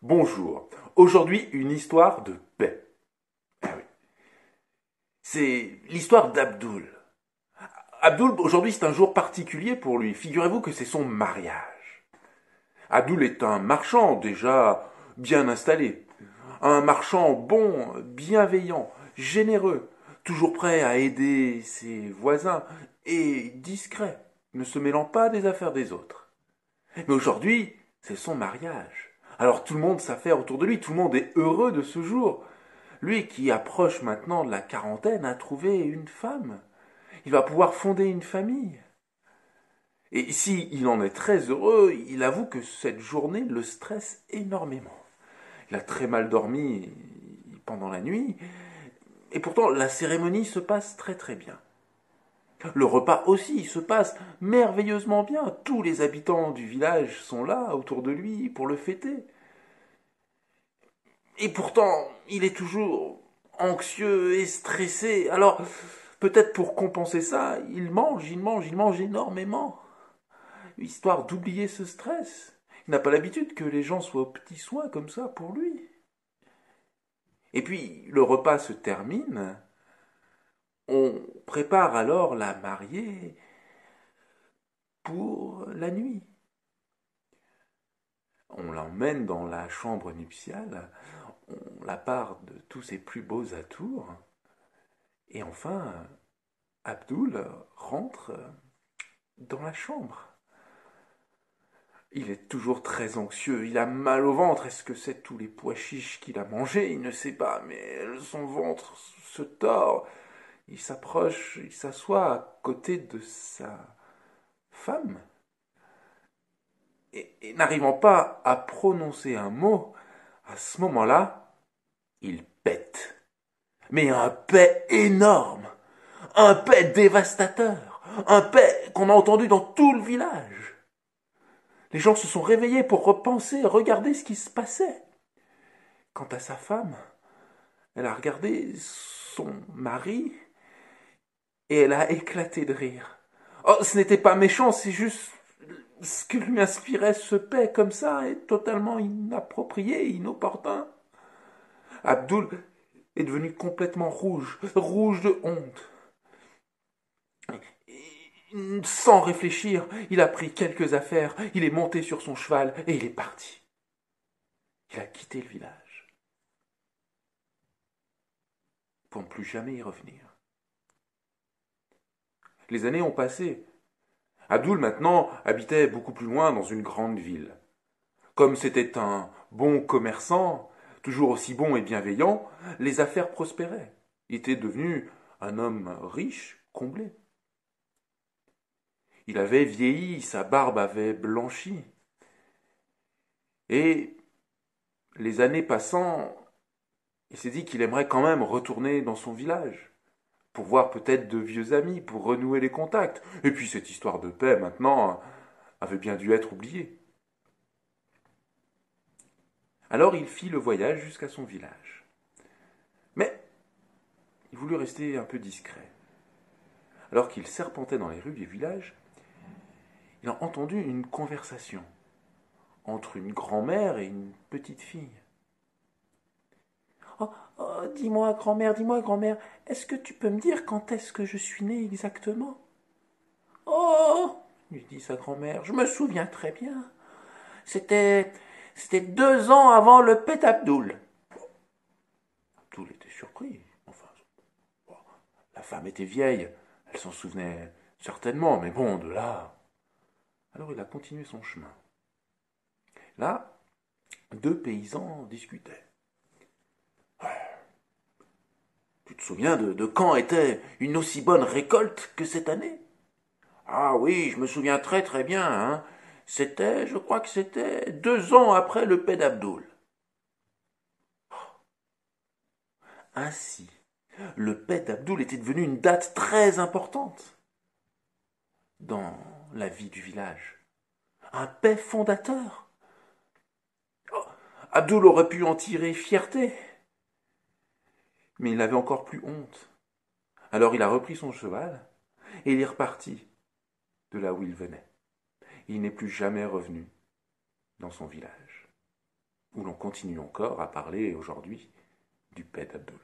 Bonjour. Aujourd'hui, une histoire de paix. Ah oui. C'est l'histoire d'Abdoul. Abdoul, aujourd'hui, c'est un jour particulier pour lui. Figurez-vous que c'est son mariage. Abdoul est un marchand déjà bien installé. Un marchand bon, bienveillant, généreux, toujours prêt à aider ses voisins et discret, ne se mêlant pas des affaires des autres. Mais aujourd'hui, c'est son mariage. Alors tout le monde s'affaire autour de lui, tout le monde est heureux de ce jour. Lui qui approche maintenant de la quarantaine a trouvé une femme. Il va pouvoir fonder une famille. Et si il en est très heureux, il avoue que cette journée le stresse énormément. Il a très mal dormi pendant la nuit, et pourtant la cérémonie se passe très très bien. Le repas aussi se passe merveilleusement bien. Tous les habitants du village sont là autour de lui pour le fêter. Et pourtant, il est toujours anxieux et stressé. Alors, peut-être pour compenser ça, il mange énormément, histoire d'oublier ce stress. Il n'a pas l'habitude que les gens soient aux petits soins comme ça pour lui. Et puis, le repas se termine. On prépare alors la mariée pour la nuit. On l'emmène dans la chambre nuptiale, on la part de tous ses plus beaux atours, et enfin, Abdoul rentre dans la chambre. Il est toujours très anxieux, il a mal au ventre. Est-ce que c'est tous les pois chiches qu'il a mangés? Il ne sait pas, mais son ventre se tord. Il s'approche, il s'assoit à côté de sa femme. Et n'arrivant pas à prononcer un mot, à ce moment-là, il pète. Mais un paix énorme, un paix dévastateur, un paix qu'on a entendu dans tout le village. Les gens se sont réveillés pour repenser, regarder ce qui se passait. Quant à sa femme, elle a regardé son mari et elle a éclaté de rire. Oh, ce n'était pas méchant, c'est juste ce que lui inspirait ce paix comme ça est totalement inapproprié, inopportun. Abdoul est devenu complètement rouge, rouge de honte. Sans réfléchir, il a pris quelques affaires, il est monté sur son cheval et il est parti. Il a quitté le village pour ne plus jamais y revenir. Les années ont passé. Abdoul maintenant habitait beaucoup plus loin dans une grande ville. Comme c'était un bon commerçant, toujours aussi bon et bienveillant, les affaires prospéraient. Il était devenu un homme riche, comblé. Il avait vieilli, sa barbe avait blanchi. Et les années passant, il s'est dit qu'il aimerait quand même retourner dans son village, pour voir peut-être de vieux amis, pour renouer les contacts. Et puis cette histoire de paix, maintenant, avait bien dû être oubliée. Alors il fit le voyage jusqu'à son village. Mais il voulut rester un peu discret. Alors qu'il serpentait dans les rues du village, il a entendu une conversation entre une grand-mère et une petite fille. Oh, oh, dis-moi, grand-mère, est-ce que tu peux me dire quand est-ce que je suis née exactement? Oh, lui dit sa grand-mère, je me souviens très bien. C'était, c'était 2 ans avant le pet Abdoul. Abdoul était surpris. Enfin, bon, la femme était vieille, elle s'en souvenait certainement, mais bon, de là. Alors il a continué son chemin. Là, 2 paysans discutaient. Tu te souviens de quand était une aussi bonne récolte que cette année? Ah oui, je me souviens très très bien, hein. Je crois que c'était 2 ans après le paix d'Abdoul. Ainsi, le paix d'Abdoul était devenu une date très importante dans la vie du village. Un paix fondateur. Oh, Abdoul aurait pu en tirer fierté, mais il avait encore plus honte. Alors il a repris son cheval et il est reparti de là où il venait. Il n'est plus jamais revenu dans son village. où l'on continue encore à parler aujourd'hui du pet d'Abdoul.